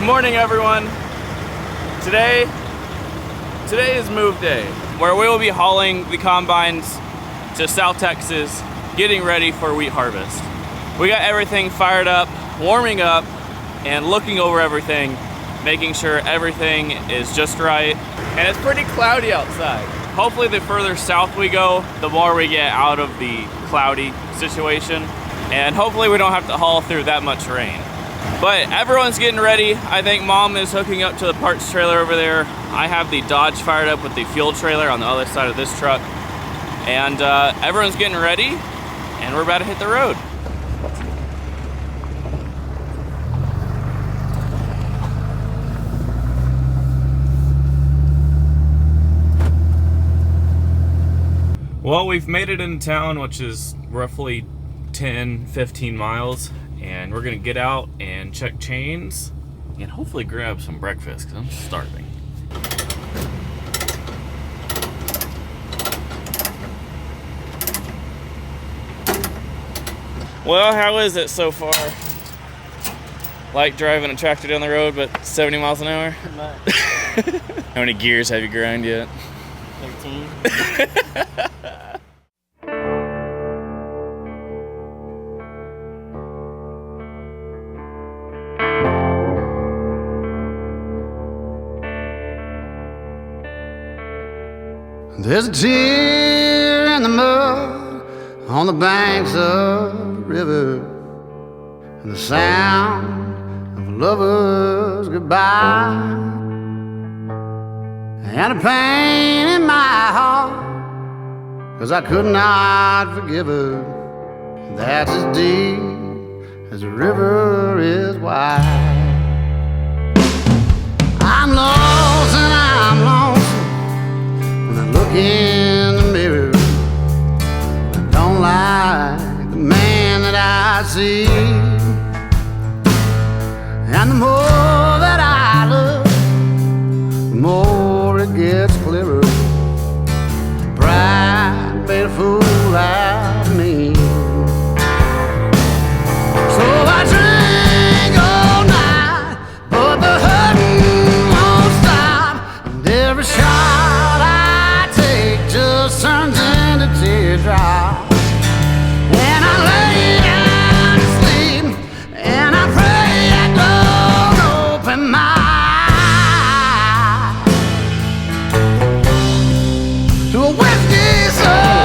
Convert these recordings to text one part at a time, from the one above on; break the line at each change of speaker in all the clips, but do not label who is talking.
Good morning, everyone. Today is move day, where we will be hauling the combines to South Texas, getting ready for wheat harvest. We got everything fired up, warming up, and looking over everything, making sure everything is just right. And it's pretty cloudy outside. Hopefully the further south we go, the more we get out of the cloudy situation. And hopefully we don't have to haul through that much rain. But everyone's getting ready. I think Mom is hooking up to the parts trailer over there. I have the Dodge fired up with the fuel trailer on the other side of this truck. And everyone's getting ready, and we're about to hit the road. Well, we've made it into town, which is roughly 10-15 miles. And we're gonna get out and check chains and hopefully grab some breakfast because I'm starving. Well, how is it so far? Like driving a tractor down the road, but 70 miles an hour? How many gears have you ground yet? 13.
There's a tear in the mud on the banks of the river, and the sound of a lover's goodbye, and a pain in my heart, 'cause I could not forgive her. That's as deep as the river is wide. I'm lost and I'm lonesome when I look in the mirror. I don't like the man that I see, and the more that I look, the more it gets clearer. Pride made a fool out of me, so I drink all night, but the hurting won't stop, and every shot I take just turns into teardrops. And I lay down to sleep, and I pray I don't open my eyes to a whiskey sunrise.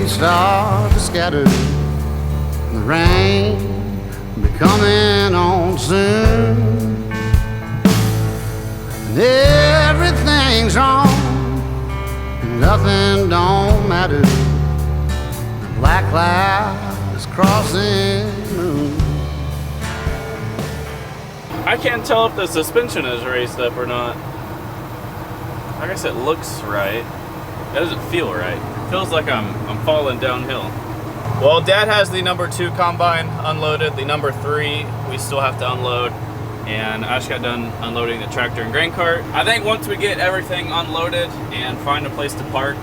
Start to scatter, the rain will be coming on soon, and everything's wrong, and nothing don't matter. The black cloud is crossing the moon.
I can't tell if the suspension is raised up or not. I guess it looks right. It doesn't feel right. Feels like I'm falling downhill. Well, Dad has the number 2 combine unloaded. The number 3 we still have to unload, and I just got done unloading the tractor and grain cart. I think once we get everything unloaded and find a place to park,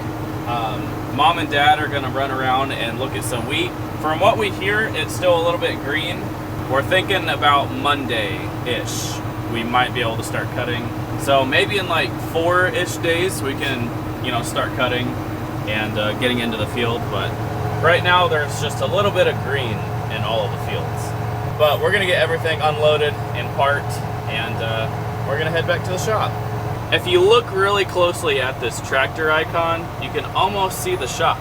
Mom and Dad are gonna run around and look at some wheat. From what we hear, it's still a little bit green. We're thinking about Monday-ish we might be able to start cutting. So maybe in like 4-ish days we can, start cutting and getting into the field, but right now there's just a little bit of green in all of the fields. But we're gonna get everything unloaded and parked, and we're gonna head back to the shop. If you look really closely at this tractor icon, you can almost see the shop.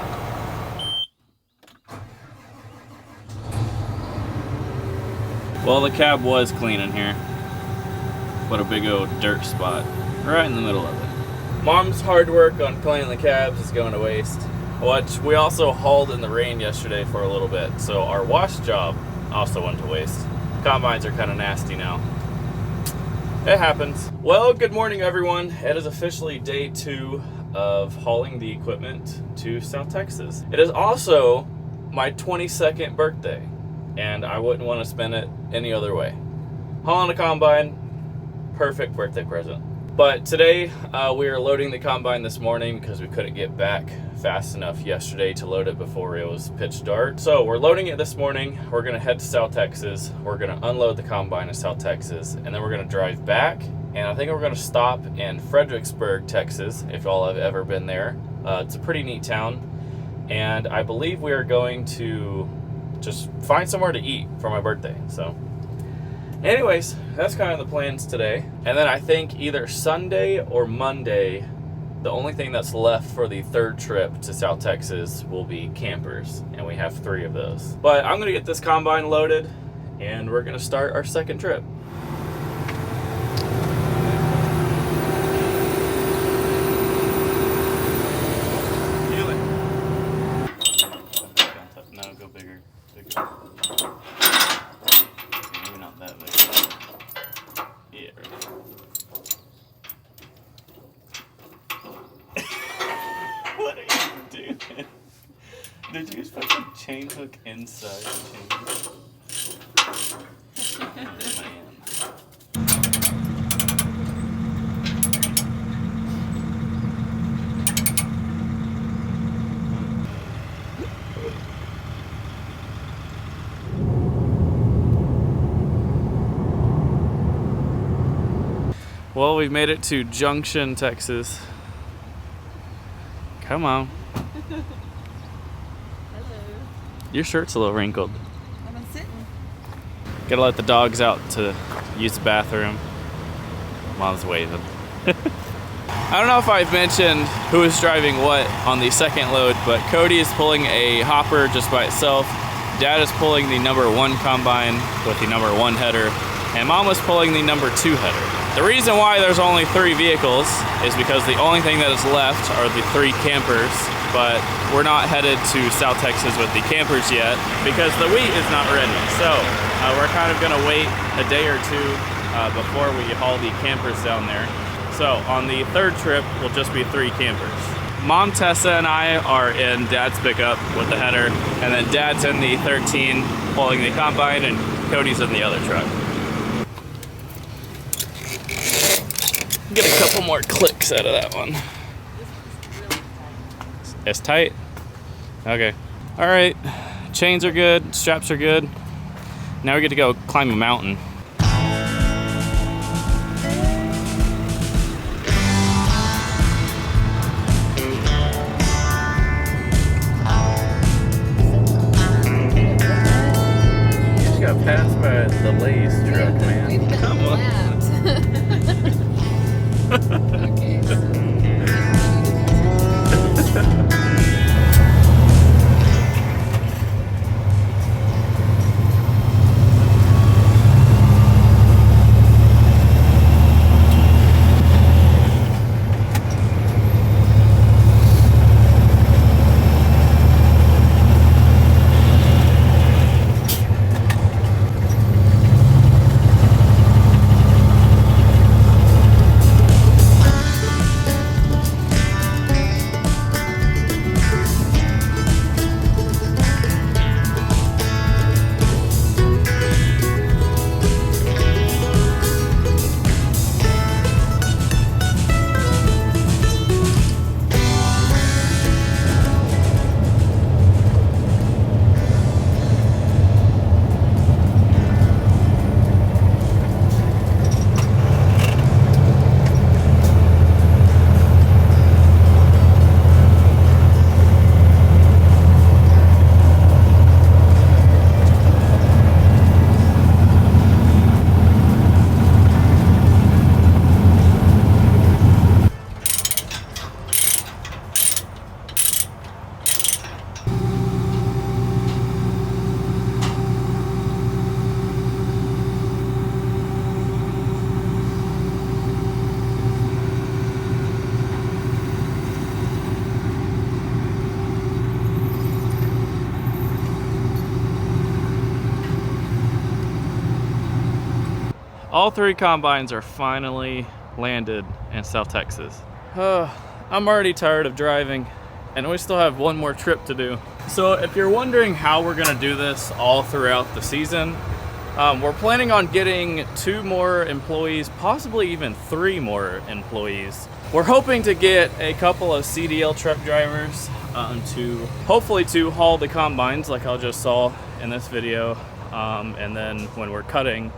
Well, the cab was clean in here. What a big old dirt spot right in the middle of it. Mom's hard work on cleaning the cabs is going to waste. Which we also hauled in the rain yesterday for a little bit, so our wash job also went to waste. Combines are kind of nasty now. It happens. Well, good morning, everyone. It is officially day 2 of hauling the equipment to South Texas. It is also my 22nd birthday, and I wouldn't want to spend it any other way. Hauling a combine, perfect birthday present. But today, we are loading the combine this morning because we couldn't get back fast enough yesterday to load it before it was pitch dark. So we're loading it this morning. We're gonna head to South Texas. We're gonna unload the combine in South Texas, and then we're gonna drive back. And I think we're gonna stop in Fredericksburg, Texas, if y'all have ever been there. It's a pretty neat town. And I believe we are going to just find somewhere to eat for my birthday, so. Anyways, that's kind of the plans today. And then I think either Sunday or Monday, the only thing that's left for the 3rd trip to South Texas will be campers, and we have 3 of those. But I'm gonna get this combine loaded, and we're gonna start our 2nd trip. No, go bigger. Maybe not that big. Yeah. What are you doing? Did you just put the chain hook inside the chain hook? Oh, man. Well, we've made it to Junction, Texas. Come on.
Hello.
Your shirt's a little wrinkled.
I've been sitting.
Gotta let the dogs out to use the bathroom. Mom's waving. I don't know if I've mentioned who is driving what on the 2nd load, but Cody is pulling a hopper just by itself. Dad is pulling the number 1 combine with the number 1 header, and Mom was pulling the number 2 header. The reason why there's only 3 vehicles is because the only thing that is left are the 3 campers, but we're not headed to South Texas with the campers yet because the wheat is not ready. So we're kind of gonna wait a day or 2 before we haul the campers down there. So on the 3rd trip, will just be 3 campers. Mom Tessa and I are in Dad's pickup with the header, and then Dad's in the 13 pulling the combine, and Cody's in the other truck. Get a couple more clicks out of that one. It's tight? Okay. All right, chains are good, straps are good. Now we get to go climb a mountain. Just got passed by the Lay's truck, man. Come on.
Okay, so
all 3 combines are finally landed in South Texas. I'm already tired of driving, and we still have one more trip to do. So if you're wondering how we're gonna do this all throughout the season, we're planning on getting 2 more employees, possibly even 3 more employees. We're hoping to get a couple of CDL truck drivers to hopefully to haul the combines like I just saw in this video, and then when we're cutting,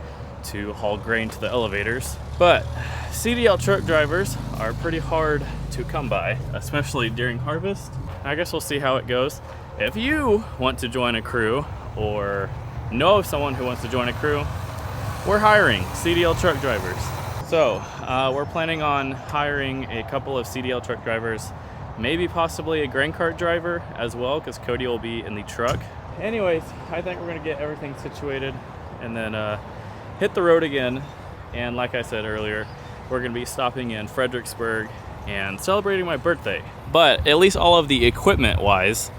to haul grain to the elevators. But CDL truck drivers are pretty hard to come by, especially during harvest. I guess we'll see how it goes. If you want to join a crew or know of someone who wants to join a crew, we're hiring CDL truck drivers. So we're planning on hiring a couple of CDL truck drivers, maybe possibly a grain cart driver as well, because Cody will be in the truck. Anyways, I think we're gonna get everything situated and then hit the road again. And like I said earlier, we're gonna be stopping in Fredericksburg and celebrating my birthday. But at least all of the equipment wise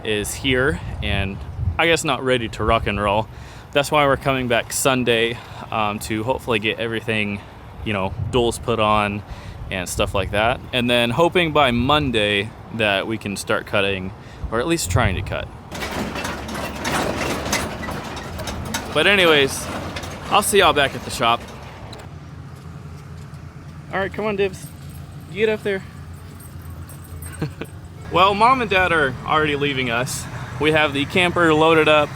is here, and I guess not ready to rock and roll. That's why we're coming back Sunday to hopefully get everything, you know, duals put on and stuff like that. And then hoping by Monday that we can start cutting, or at least trying to cut. But anyways, I'll see y'all back at the shop. All right, come on, Dibs. Get up there. Well, Mom and Dad are already leaving us. We have the camper loaded up.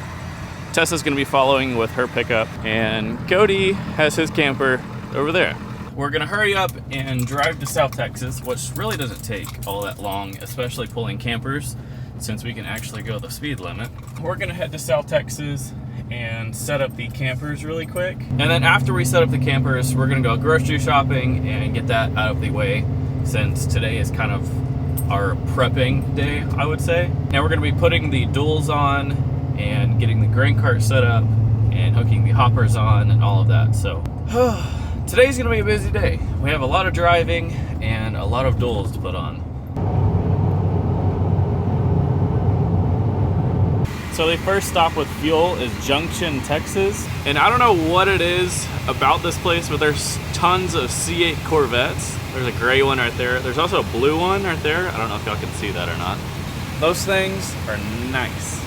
Tessa's gonna be following with her pickup, and Cody has his camper over there. We're gonna hurry up and drive to South Texas, which really doesn't take all that long, especially pulling campers, since we can actually go the speed limit. We're gonna head to South Texas and set up the campers really quick. And then after we set up the campers, we're gonna go grocery shopping and get that out of the way, since today is kind of our prepping day, I would say. Now we're gonna be putting the duals on and getting the grain cart set up and hooking the hoppers on and all of that. So today's gonna be a busy day. We have a lot of driving and a lot of duals to put on. So the first stop with fuel is Junction, Texas. And I don't know what it is about this place, but there's tons of C8 Corvettes. There's a gray one right there. There's also a blue one right there. I don't know if y'all can see that or not. Those things are nice.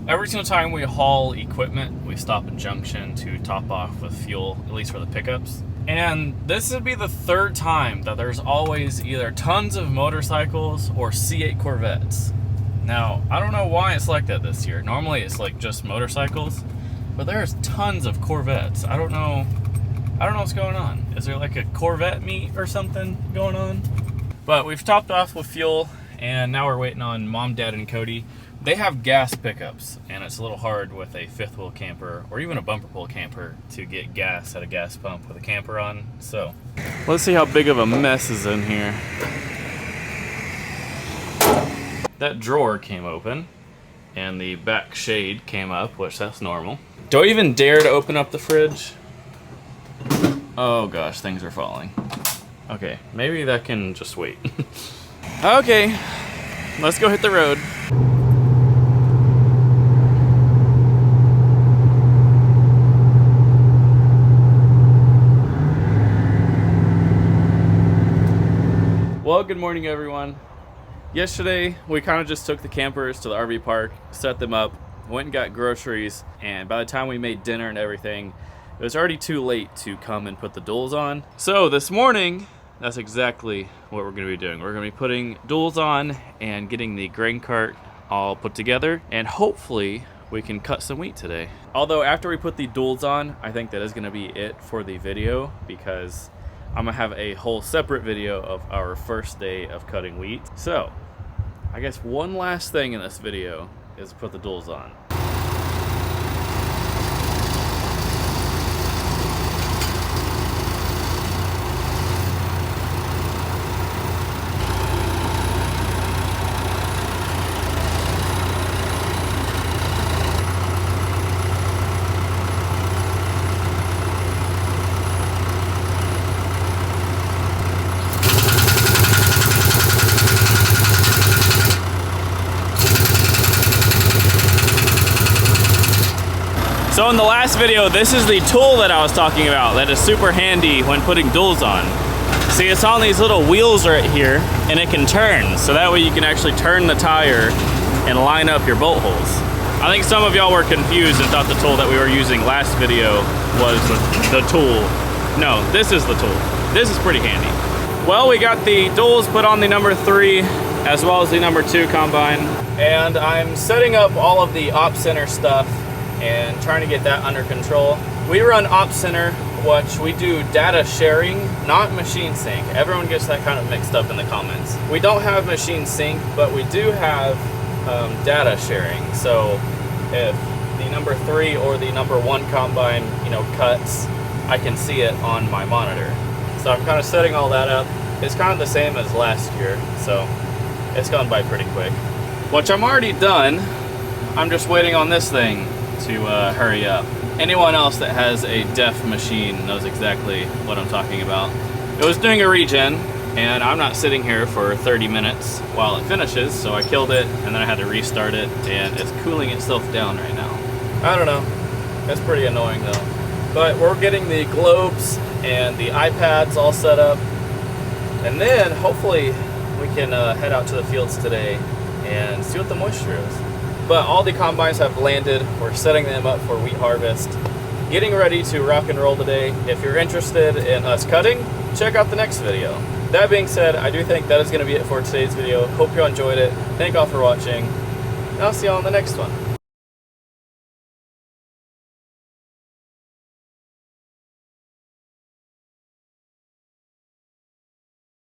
Every single time we haul equipment, we stop in Junction to top off with fuel, at least for the pickups. And this would be the 3rd time that there's always either tons of motorcycles or C8 Corvettes. Now, I don't know why it's like that this year. Normally it's like just motorcycles, but there's tons of Corvettes. I don't know what's going on. Is there like a Corvette meet or something going on? But we've topped off with fuel, and now we're waiting on Mom, Dad, and Cody. They have gas pickups, and it's a little hard with a 5th wheel camper or even a bumper pull camper to get gas at a gas pump with a camper on. So let's see how big of a mess is in here. That drawer came open and the back shade came up, which that's normal. Do I even dare to open up the fridge? Oh gosh, things are falling. Okay, maybe that can just wait. Okay, let's go hit the road. Well, good morning, everyone. Yesterday, we kind of just took the campers to the RV park, set them up, went and got groceries, and by the time we made dinner and everything, it was already too late to come and put the duals on. So this morning, that's exactly what we're gonna be doing. We're gonna be putting duals on and getting the grain cart all put together, and hopefully we can cut some wheat today. Although after we put the duals on, I think that is gonna be it for the video, because I'm gonna have a whole separate video of our first day of cutting wheat. So I guess one last thing in this video is put the duals on. So in the last video, this is the tool that I was talking about that is super handy when putting duals on. See, it's on these little wheels right here, and it can turn, so that way you can actually turn the tire and line up your bolt holes. I think some of y'all were confused and thought the tool that we were using last video was the tool. No, this is the tool. This is pretty handy. Well, we got the duals put on the number 3 as well as the number 2 combine, and I'm setting up all of the op center stuff and trying to get that under control. We run op center, which we do data sharing, not machine sync. Everyone gets that kind of mixed up in the comments. We don't have machine sync, but we do have data sharing. So if the number 3 or the number 1 combine, cuts, I can see it on my monitor. So I'm kind of setting all that up. It's kind of the same as last year, so it's gone by pretty quick. Which I'm already done. I'm just waiting on this thing to hurry up. Anyone else that has a DEF machine knows exactly what I'm talking about. It was doing a regen, and I'm not sitting here for 30 minutes while it finishes, so I killed it, and then I had to restart it, and it's cooling itself down right now. I don't know. It's pretty annoying though. But we're getting the globes and the iPads all set up, and then hopefully we can head out to the fields today and see what the moisture is. But all the combines have landed. We're setting them up for wheat harvest. Getting ready to rock and roll today. If you're interested in us cutting, check out the next video. That being said, I do think that is going to be it for today's video. Hope you enjoyed it. Thank y'all for watching, and I'll see y'all in the next one.